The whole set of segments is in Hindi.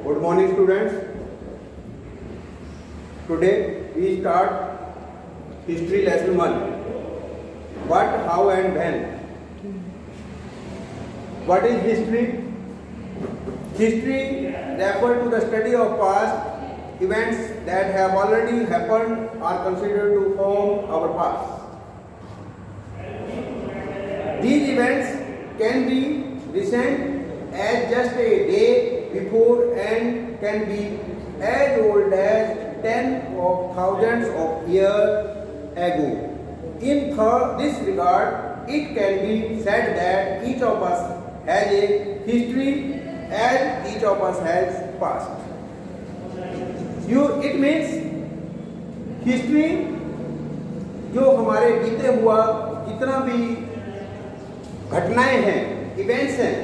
Good morning, students. Today we start history lesson 1. What, how and when. What is history? History refers to the study of past events that have already happened or considered to form our past. These events can be recent as just a day before and can be as old as tens of thousands of years ago. In this regard, it can be said that each of us has a history as each of us has past. It means history जो हमारे बीते हुआ जितना भी घटनाएं हैं, इवेंट्स हैं,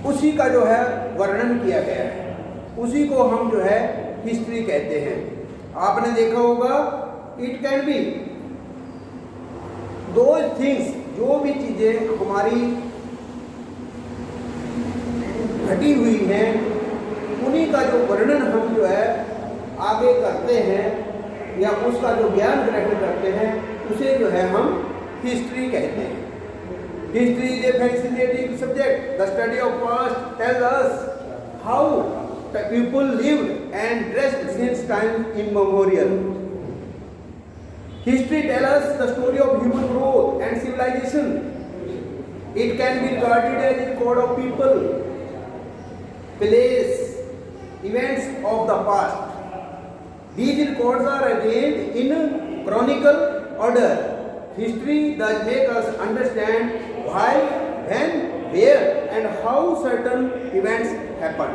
उसी का जो है वर्णन किया गया है, उसी को हम जो है हिस्ट्री कहते हैं। आपने देखा होगा it can be those things, जो भी चीजें हमारी घटी हुई हैं, उन्हीं का जो वर्णन हम जो है आगे करते हैं या उसका जो ज्ञान ग्रहण करते हैं, उसे जो है हम हिस्ट्री कहते हैं। History is a fascinating subject. The study of past tells us how the people lived and dressed since time immemorial. History tells us the story of human growth and civilization. It can be regarded as a code of people, place, events of the past. These records are arranged in chronicle order. History does make us understand why, when, where and how certain events happen.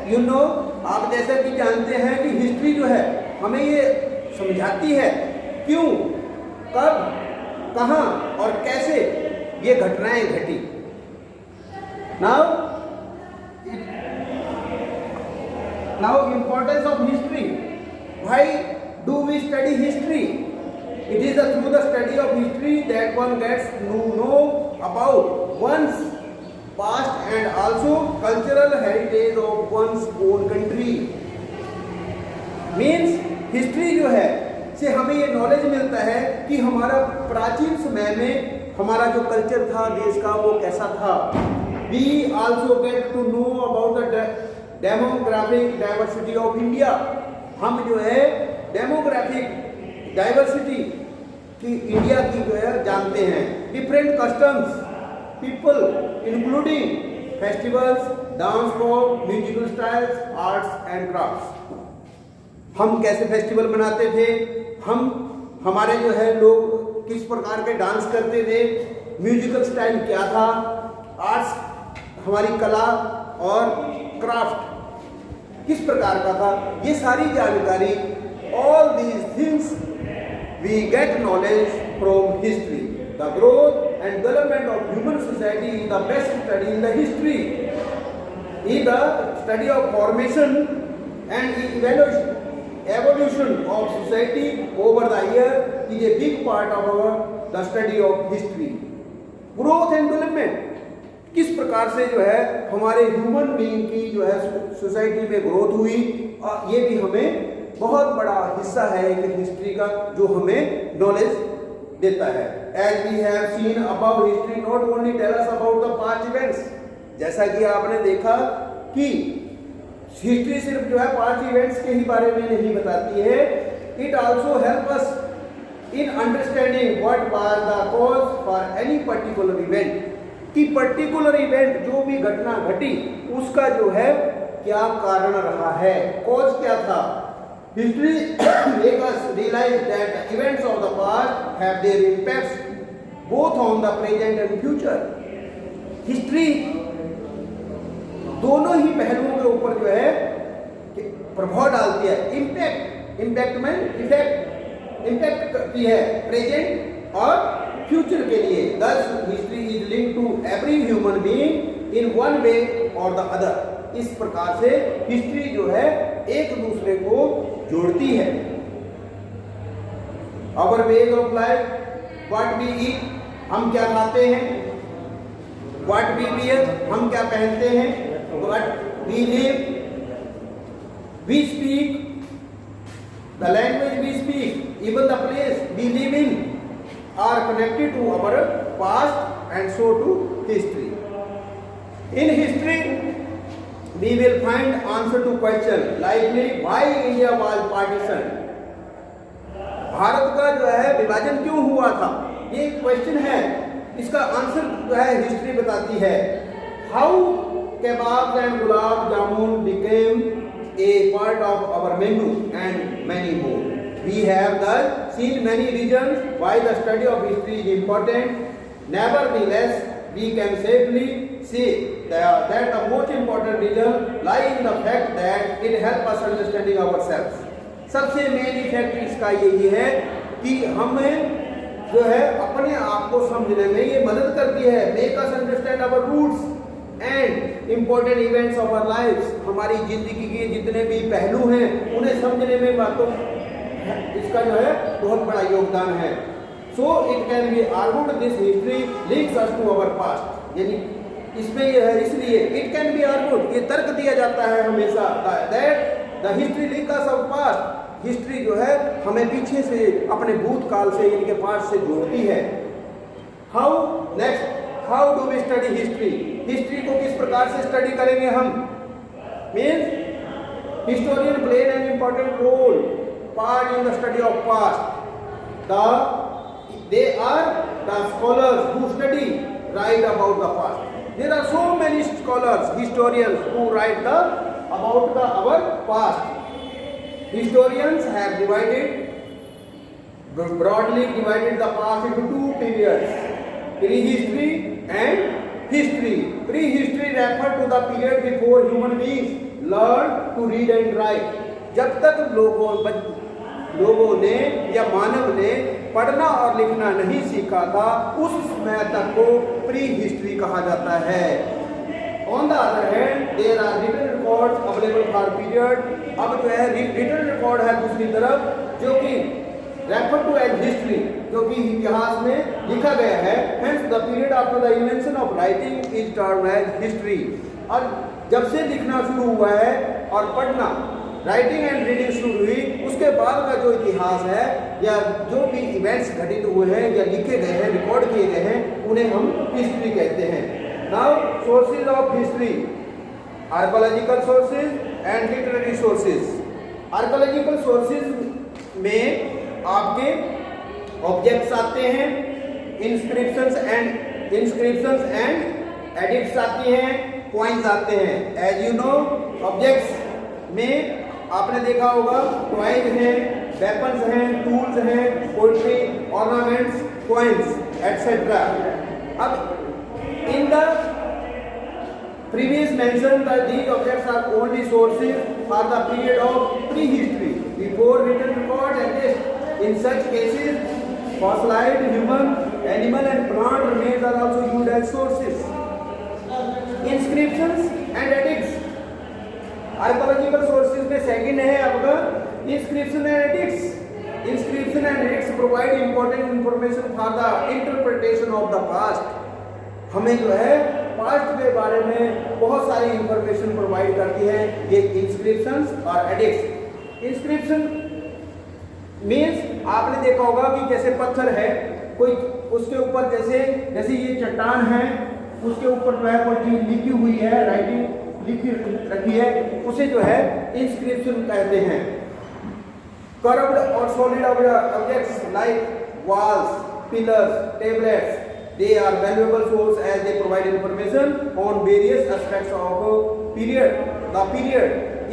You know, आप जैसा कि जानते हैं कि हिस्ट्री जो है हमें ये समझाती है क्यों, कब, कहाँ और कैसे ये घटनाएं घटी। Now importance of history. Why do we study history? It is through the study of history that one gets to know about one's past and also cultural heritage of one's own country. Means history जो है से हमें ये नॉलेज मिलता है कि हमारा प्राचीन समय में हमारा जो कल्चर था देश का वो कैसा था। We also get to know about the demographic diversity of India. हम जो है डेमोग्राफिक डाइवर्सिटी की इंडिया की जो है जानते हैं। Different customs, people including festivals, dance form, musical styles, arts and crafts. हम कैसे फेस्टिवल मनाते थे, हमारे जो है लोग किस प्रकार के डांस करते थे, म्यूजिकल स्टाइल क्या था, आर्ट्स हमारी कला और क्राफ्ट किस प्रकार का था, ये सारी जानकारी, all these things we get knowledge from history. The growth and development of human society is the best study in the history. In the study of formation and evolution of society over the year is a big part of the study of history. Growth and development, किस प्रकार से जो है हमारे ह्यूमन बीइंग की जो है सोसाइटी में ग्रोथ हुई, ये भी हमें बहुत बड़ा हिस्सा है एक हिस्ट्री का जो हमें नॉलेज देता है। As we have seen about history not only tell us about the past events, जैसा कि आपने देखा कि हिस्ट्री सिर्फ जो है पास्ट इवेंट्स के ही बारे में नहीं बताती है, it also help us in understanding what was the cause for any particular event, कि पर्टिकुलर इवेंट जो भी घटना घटी उसका जो है क्या कारण रहा है, कॉज क्या था। History make us realise that the events of the past have their impacts both on the present and future. History दोनों ही पहलुओं के ऊपर जो है प्रभाव डालती है। इम्पैक्ट में इफेक्ट करती है प्रेजेंट और फ्यूचर के लिए। Thus, history is linked to every human being in one way or the other. इस प्रकार से हिस्ट्री जो है एक दूसरे को जोड़ती है। Our ways of life, what we eat, हम क्या खाते हैं, व्हाट वी वियर, हम क्या पहनते हैं, what we live, we speak, the language we speak, even the place we live in are connected to our past and so to history. In history, we will find answer to question likely why India was partitioned. Bharat का जो है विभाजन क्यों हुआ था, ये एक क्वेश्चन है. इसका आंसर जो है हिस्ट्री बताती है. How kebabs and gulab jamun became a part of our menu and many more. We have thus seen many reasons why the study of history is important. Nevertheless, we can safely say that the most important reason lie in the fact that it helps us understanding ourselves. सबसे मेन इफेक्ट इसका यही है कि हमें जो है अपने आप को समझने में ये मदद करती है. Make us understand our roots and important events of our lifes. हमारी जिंदगी के जितने भी पहलू हैं उन्हें समझने में बातों इसका जो है बहुत बड़ा योगदान है. So it can be argued this history links us to our past. यानी इसमें यह है, इसलिए it can be argued, ये तर्क दिया जाता है हमेशा that the history links us our past. History जो है हमें पीछे से अपने भूतकाल से इनके पास से जोड़ती है. How do we study history. History को किस प्रकार से स्टडी करेंगे हम. Means historian play an important role part in the study of past. They are the scholars who study, write about the past. There are so many scholars, historians who write about our past. Historians have broadly divided the past into two periods: prehistory and history. Prehistory refers to the period before human beings learned to read and write. जब तक लोगों ने या मानव ने पढ़ना और लिखना नहीं सीखा था, उस समय तक को प्री हिस्ट्री कहा जाता है. On the other hand there are written records available for period. अब जो है रिटन रिकॉर्ड है दूसरी तरफ, जो कि रेफर टू एज हिस्ट्री, जो कि इतिहास में लिखा गया है. Hence the period after the invention of writing is termed as history. और जब से लिखना शुरू हुआ है और पढ़ना, राइटिंग एंड रीडिंग शुरू हुई, उसके बाद का जो इतिहास है या जो भी इवेंट्स घटित हुए हैं या लिखे गए हैं, रिकॉर्ड किए गए हैं, उन्हें हम हिस्ट्री कहते हैं. Now sources of history: archaeological sources and literary sources. Archaeological sources में आपके ऑब्जेक्ट्स आते हैं, इंस्क्रिप्शंस एंड एडिक्ट्स आती हैं, कॉइन्स आते हैं. एज यू नो, ऑब्जेक्ट्स में आपने देखा होगा टॉयज हैं, वेपन्स हैं, टूल्स हैं, पोएट्री, ऑर्नामेंट्स, कॉइन्स एटसेट्रा. अब in the previous mention that these objects are only sources for the period of prehistory before written record exist. In such cases fossilised human, animal and plant remains are also used as sources. Inscriptions and edicts archaeological sources में सेकंड है आपका inscription and edicts. Inscription and edicts provide important information for the interpretation of the past. हमें जो है पास्ट के बारे में बहुत सारी इंफॉर्मेशन प्रोवाइड करती है ये इंस्क्रिप्शंस और एडिक्ट्स. इंस्क्रिप्शन मीन्स आपने देखा होगा कि जैसे पत्थर है, कोई उसके ऊपर जैसे ये चट्टान है, उसके ऊपर जो है कोई चीज लिखी हुई है, राइटिंग लिखी रखी है, उसे जो है इंस्क्रिप्शन कहते हैं. कर्व्ड और solid objects like walls, pillars, tablets, they are valuable source as they provide information on various aspects of the period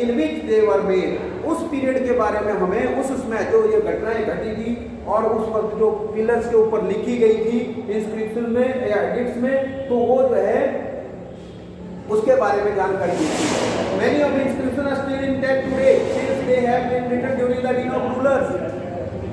in which they were made. उस पीरियड के बारे में हमें उस समय जो ये घटनाएं घटी थी और उस वक्त जो पिलर्स के ऊपर लिखी गई थी इंस्क्रिप्शन में या एडिक्ट्स में, तो वो जो है उसके बारे में जानकारी दी थी. Many of the inscriptions are still intact today since they have been written during the reign of rulers.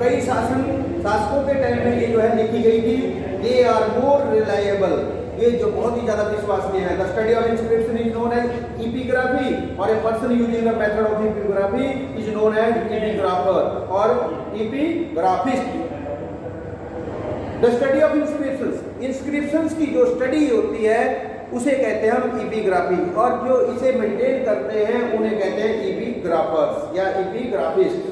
कई शासकों के टाइम में ये जो है लिखी गई थी. They are more reliable. ये जो बहुत ही ज्यादा विश्वसनीय है. The study of inscription is known as epigraphy, or a person using the method of epigraphy is known as epigrapher or epigraphist. The study of inscriptions. Inscriptions की जो स्टडी होती है उसे कहते हैं हम एपिग्राफी, और जो इसे मेंटेन करते हैं उन्हें कहते हैं एपिग्राफर्स या एपिग्राफिस्ट।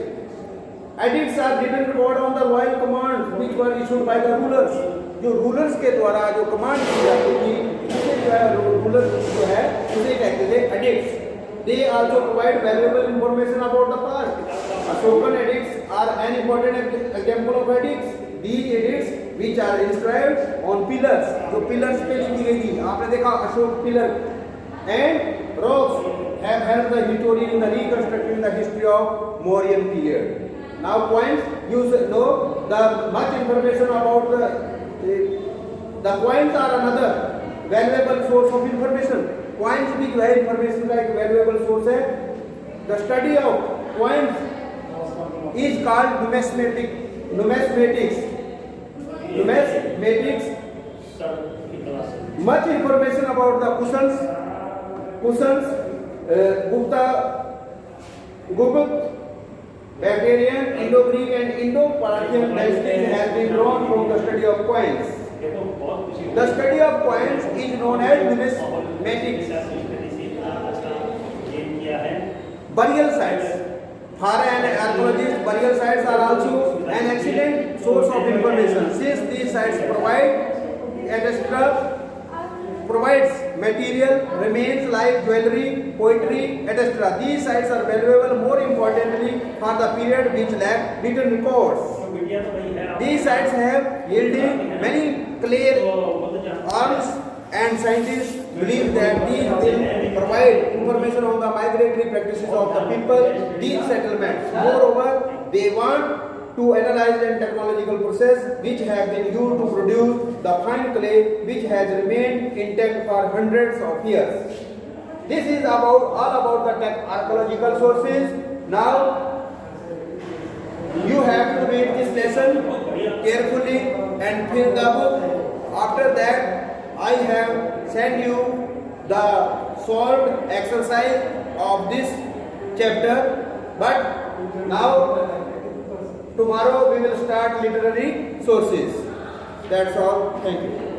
Edicts are written record on the royal commands which were issued by the rulers। जो रूलर्स के द्वारा जो कमांड की जाती थी उसे जो है रूलर जो है उसे कहते थे addicts. They also provide valuable information about the past। Ashokan edicts are an important example of edicts। These edicts which are inscribed on pillars, जो pillars पे लिखी गई थी, आपने देखा Ashok pillar, and rocks have helped the historian in the reconstructing the history of Mauryan period। Now coins, you know the much information about the coins are another valuable source of information। coins भी जो है information का एक valuable source है। The study of coins is called numismatics। Much information about the cushions, Gupta, Bactrian, Indo-Greek and Indo-Parthian dynasties has been drawn from the study of coins। The study of coins is known as numismatics। Burial sites, for an archaeologist, burial sites are also an excellent source of information since these sites provides material remains like jewelry, poetry, etc. These sites are valuable more importantly for the period which lack written records। These sites have yielded many clay urns and scientists believe that these will provide information on the migratory practices of the people, these settlements। Moreover, they want to analyze the technological process which have been used to produce the fine clay which has remained intact for hundreds of years। This is all about the archaeological sources। Now you have to read this lesson carefully and fill the book। After that I have sent you the solved exercise of this chapter, but now tomorrow we will start literary sources। That's all. Thank you।